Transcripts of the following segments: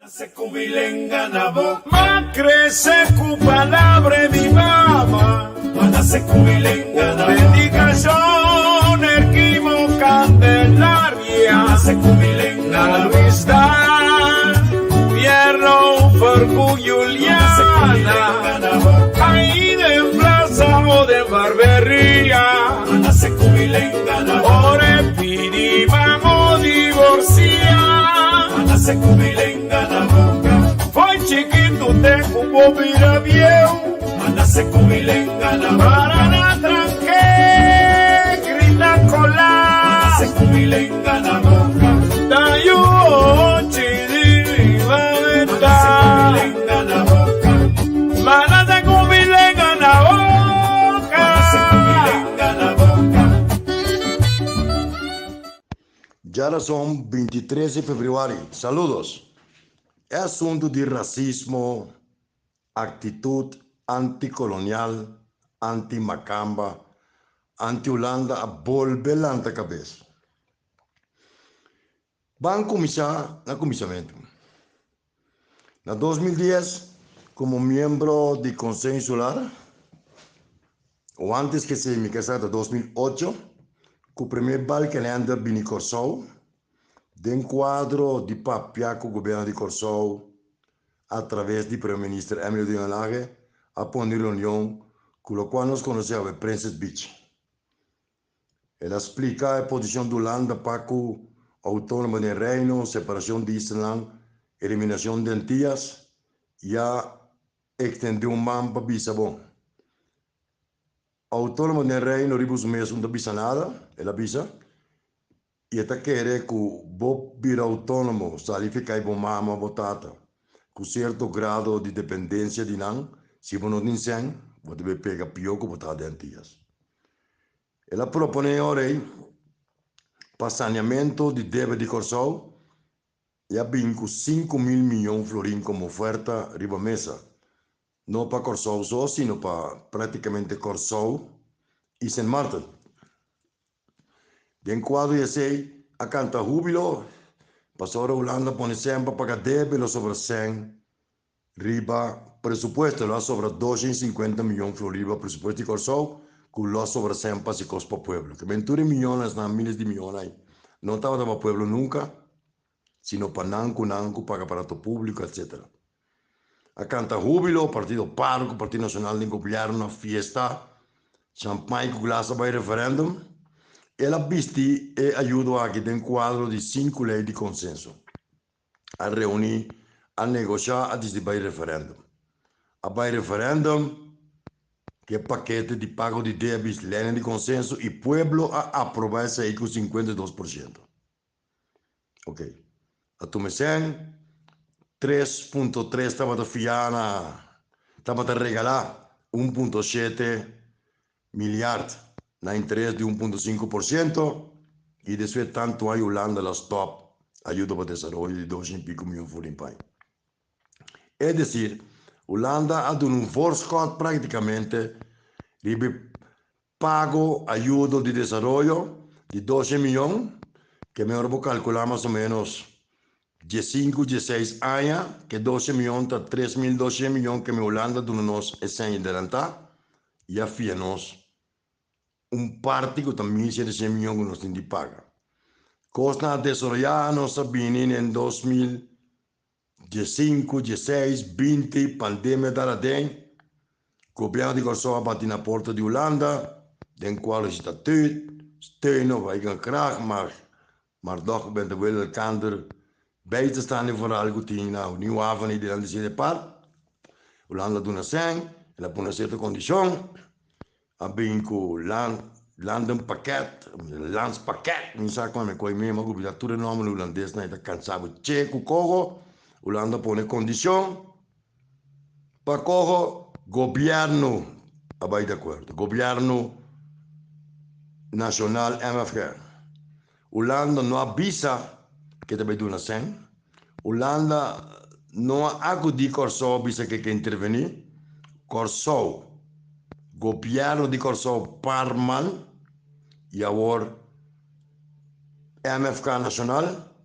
Se cubilenga na boca, ma crece cu palabra mi mamá. Cuando se cubilenga na boca, predicación erquimo candelaria. Se cubilenga na vista, fierro por Juliana. Ahí de plaza o de barbería. Cuando se cubilenga na boca, ore pidi vamos divorciar. Cuando se cubilenga na boca, foi chiquito te cubo vira viejo. Cuando se cubilenga na boca, para na tranque, grita colar. Cuando se cubilenga na boca, da yo chidi va venta. Cuando se cubilenga na boca, mana se cubilenga na boca. Cuando se cubilenga na boca. Ya son 23 de febrero. Saludos. É assunto de racismo, atitude anticolonial, anti-Macamba, anti-Holanda, a volver na cabeça. Vamos começar no começamento. Na 2010, como membro do Conselho Insular, ou antes que se me casara, em 2008, com o primeiro balcanenda Bini Corsou, dentro quadro de papel com o governo de Corsou, através do primeiro-ministro Emílio de Lage, a uma reunião com o qual nós conhecemos Princess Beach. Ela explica a posição do Holanda para o autônomo de reino, separação de Israel, eliminação de entias e a extender mapa para Bissabon. Autônomo de reino, ribos mesmo não bisa nada, ela bisa. E até querer que o Bob vira autônomo, sali ficar bom mama botata, com certo grado de dependência de não, se você não tem sangue, você vai pegar pior que botar dentias. Ela propõe ora para saneamento de débito de Corsou, e há bem com 5 mil milhões de florins como oferta riba mesa, não para Corsou só, sino para praticamente Corsou e Saint Martin. De quadro e sei, a canta júbilo, passou a Holanda põe sempre para pagar débito sobre 100 riba presupuesto, lá sobre 250 milhões de florins presupuesto de Corsou, com lá sobre 100 para se cospa para o pueblo. Que 20 milhões, não milhares de milhões, não estava para o pueblo nunca, sino para Nanco, paga para o público, etc. A canta júbilo, Partido Parco, Partido Nacional de Governo, fiesta, champanhe com glaça para referendum. Ela viste e ajudou a que tem quadro de 5 leis de consenso, a reunir, a negociar, a decidir referendum. A vai referendum, que é paquete de pago de débitos, lei de consenso, e o pueblo a aprovar isso aí com 52%. Ok. A Tumecen, 3.3 estava a fiar, estava a regalar 1.7 miliardos. Na interesse de 1.5% e depois tanto a Holanda la stop ajuda para o desenvolvimento de 2 e pico milhões de florins. É decir, Holanda ha dado voorschot praticamente de pago ajuda de desenvolvimento de 12 milhões, que melhor vou calcular mais ou menos 15, 16 anos, que 12 milhões está 3.200 milhões que a Holanda dá nos sem adelantar e afia nos parte que também 1.700 milhões que nós temos de pagar. Costa desarrollada nós sabemos em 2015, 16, 20, pandemia da tem, o governo de Corsou bate na porta de Holanda, den qual está tudo, steun vai ganhar, mas doch ben de wel kander bij te staan voor algo die nou nieuw haven die dan de part. Holanda doen zijn, ela põe certa condição. Abbiamo un pakket, landspakket, mi sa come coi miei ma gubi da tutte nome olandese na da cansavo ceco cogo, Holanda pone condizione, pa cogo governo, abai d'accordo, governo nazionale MFG. Holanda non avvisa che deve dare sen, Holanda non ha algo di Corsou bisa che intervenire, Corsou governo di Corsou Parman e agora MFK Nacional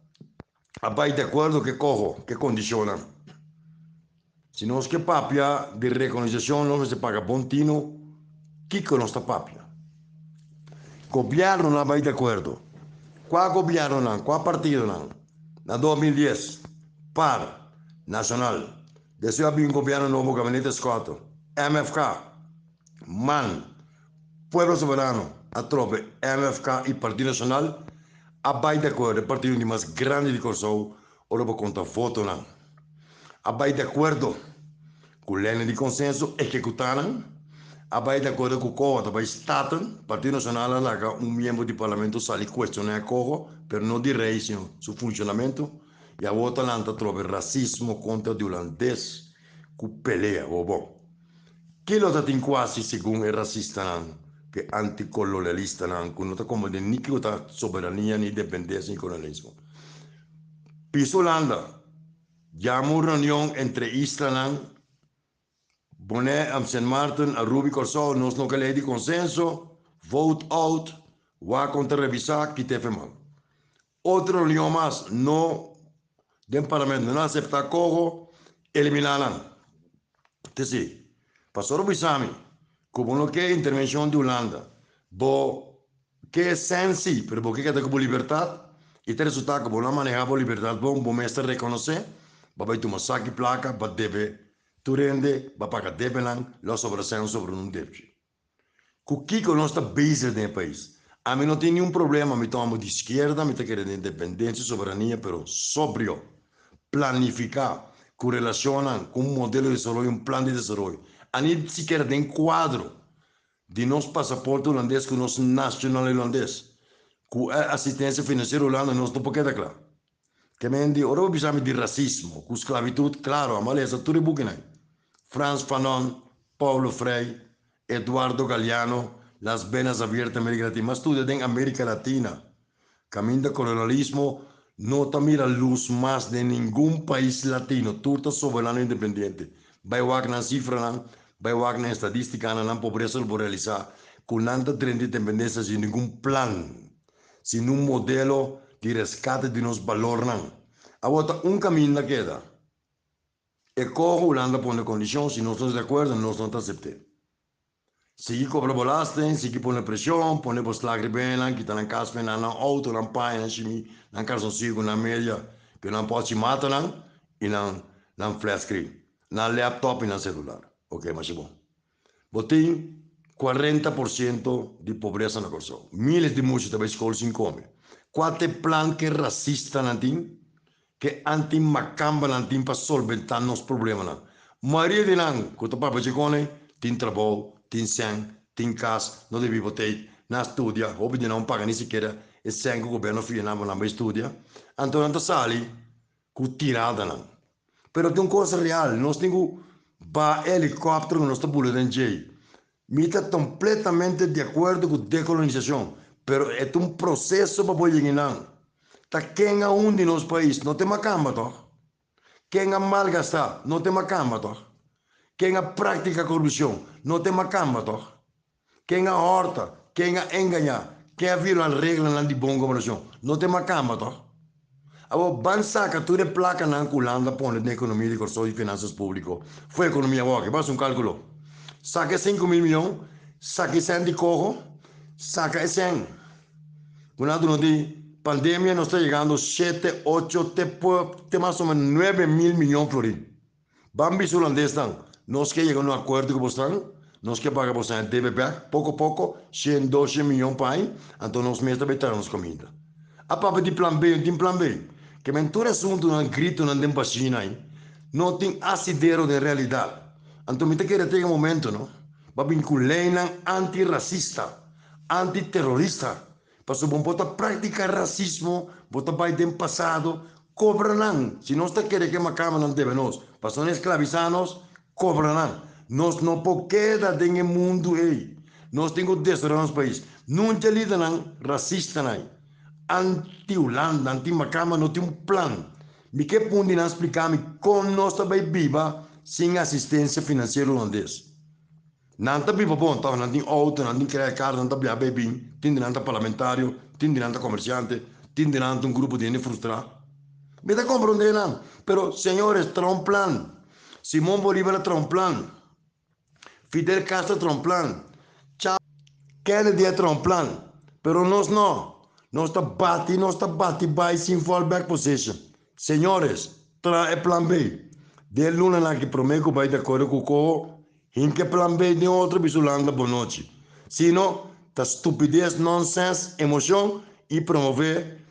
Abai de acuerdo que cojo, que condiciona. Si no es que papia de reconocimiento no se paga bontino, Kiko no está papia. Gobierno no abai de acuerdo. ¿Cuál gobierno no? ¿Cuál partido no? Na 2010, par, nacional. Después había un gobierno nuevo, gabinete Scott, MFK, MAN, Pueblo Soberano, Atrope, MFK y Partido Nacional, abai de acuerdo, el partido más grande de Corsou, ahora por contar foto no. Abai de acuerdo, con línea de consenso, ejecutaran, abai de acuerdo con Coa, abai staten, Partido Nacional, un miembro del Parlamento sale cuestionar Coa, pero no de rey, sino su funcionamiento. E a outra lanta trova racismo contra o holandês que pelea, o bom. Aquilo que tem quase, segundo é racista, não, que é anticolonialista, não, que não está como de nem que está soberania, nem independência, nem colonialismo. Piso Holanda, já uma reunião entre Island, Boné, Amsterdam, Martin, a Ruby Corsol, nós não queremos de consenso, vote out, vá contra revisar, que teve mal. Outra reunião mais, não del Parlamento non accetta cogo, eliminarán. Entonces, pastor Bisami, como no que intervención de Holanda, bo que sensi, pero bo que queda como libertad, y te resulta como no manejaba libertad, bo mestre reconoce, va a tu masaki placa, va debe, tu rende, va pagar debelan, la sobrasão sobre un debito. Kiko não está bezig nel país. A mim não tem nenhum problema, me tomo de esquerda, me está querendo independência, soberania, pero sobrio. Planificar, correlacionan con un modelo de desarrollo, un plan de desarrollo. A ni siquiera de encuadro de nuestro pasaporte holandés con nuestro nacional holandés. Con asistencia financiera holanda, no puede quedar claro. Que me dice, ahora pensamos de racismo, con esclavitud, claro, a maleza, tú rebuquenai. Frans Fanon, Paulo Freire, Eduardo Galeano, las venas abiertas en América Latina, mas tú en América Latina, camino de colonialismo, no te mira luz más de ningún país latino, turta soberano independiente. Vai wagner cifra, vai wagner estadística, na pobreza lo realizar, con tanta tren de independencia sin ningún plan, sin un modelo de rescate de los valores. Ahora, un camino queda. E cojo Holanda pone condición, si no estamos de acuerdo, no estamos aceptando. Si cobra belasting, si pone presión, pone beslag benen, kita nan kas men nan auto, nan pai, nan chimi, nan kar son sigo nan media, que nan pode matar nan, e nan flat screen, nan laptop e nan celular. Ok, mas é bom. Botim 40% de pobreza na Corsou. Miles de músicos da escola sem comer. Quatro plan que racista nan tim, que anti-macamba nan tim para solventar nos problemas nan. Maria de nan, que o papa chegone, tem trabalho, tem sangue, tem casa, não deve votar, não estudia, óbvio não paga nem sequer, e sangue o governo fica não estudia, então não sale com tirada não. Pero tem uma coisa real, nós temos ba helicóptero, nós estamos bullet J. Me está completamente de acordo com a decolonização, pero é um processo para poder chegar. Tá quem é de nosso país, não tem macamba, toch? Quem é malgastar, não tem macamba, toch? Quem a prática corrupção, não tem macamba, toch? Quem a horta, quem a enganar, quem a viola a regra de boa governação, não tem macamba, toch? Agora, ban saca tudo de placa na Holanda, põe na economia de Corsou de finanças públicas. Foi economia boa, que faz cálculo. Saca 5 mil milhões, saca 100 de cojo, saca 100. Quando não tem pandemia, nós está chegando 7, 8, até mais ou menos 9 mil milhões floridos. Bambis holandês estão. Nós que chegamos a um acordo com vocês, nós que pagamos vocês DBP, pouco a pouco, 100, 12 milhões para aí, então nós mesmos betamos comida. A papa de plan B, tem plan B, que mentura assunto não grito, não tem vacina aí, não tem asidero de realidade. Então, me quer ter um momento, não? Para vincular antirracista, antiterrorista, para se bom botar praticar racismo, botar para o passado, cobram, se nós está querendo que uma cama não deve nós, para ser escravizados, cobram. Nós não podemos quedar no mundo aí. Nós temos que destruir nosso país. Não te lida racista, anti-Holanda, anti-Macama, não tem um plano. Me que ponto não explicar-me como nós também viva sem assistência financeira holandesa. Não está viva bom, não tem auto, não tem criar carro, não está bem, tem parlamentário, tem comerciante, tem um grupo de gente frustrado. Me está comprendiendo. Pero, señores, Tromplan, Simón Bolívar Tromplan, Fidel Castro Tromplan, Kennedy Tromplan. Pero no está bati by sin fallback position. Señores, trae plan B. De luna na que prometo vai de acordo com o que plan B de outro bisulanda boa noite. Sino, ta stupidez, nonsense, emoção e promover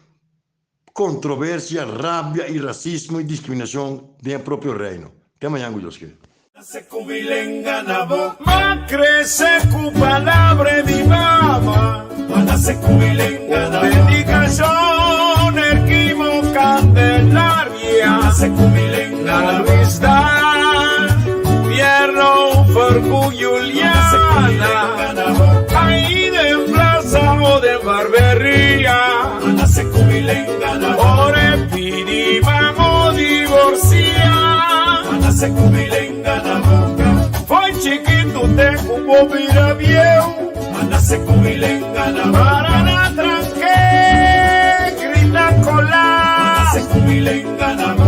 controvérsia, rabia e racismo e discriminação dentro do próprio reino. Até amanhã, Gujosque. Se cubilenga na boca, ma crece cu palabra mi mamá. Cuando se cubilenga na boca, predicación erquimo candelaria. Se cubilenga na amistad, fierro fergu Juliana. Ahí de plaza o de barbería. Cuando se cubilenga na boca, ore pidi vamos divorciar. Cuando se cubilenga na boca, foi chiquito te cubo vira viejo. Cuando se cubilenga na boca, para na tranque, grita colar. Cuando se cubilenga na boca,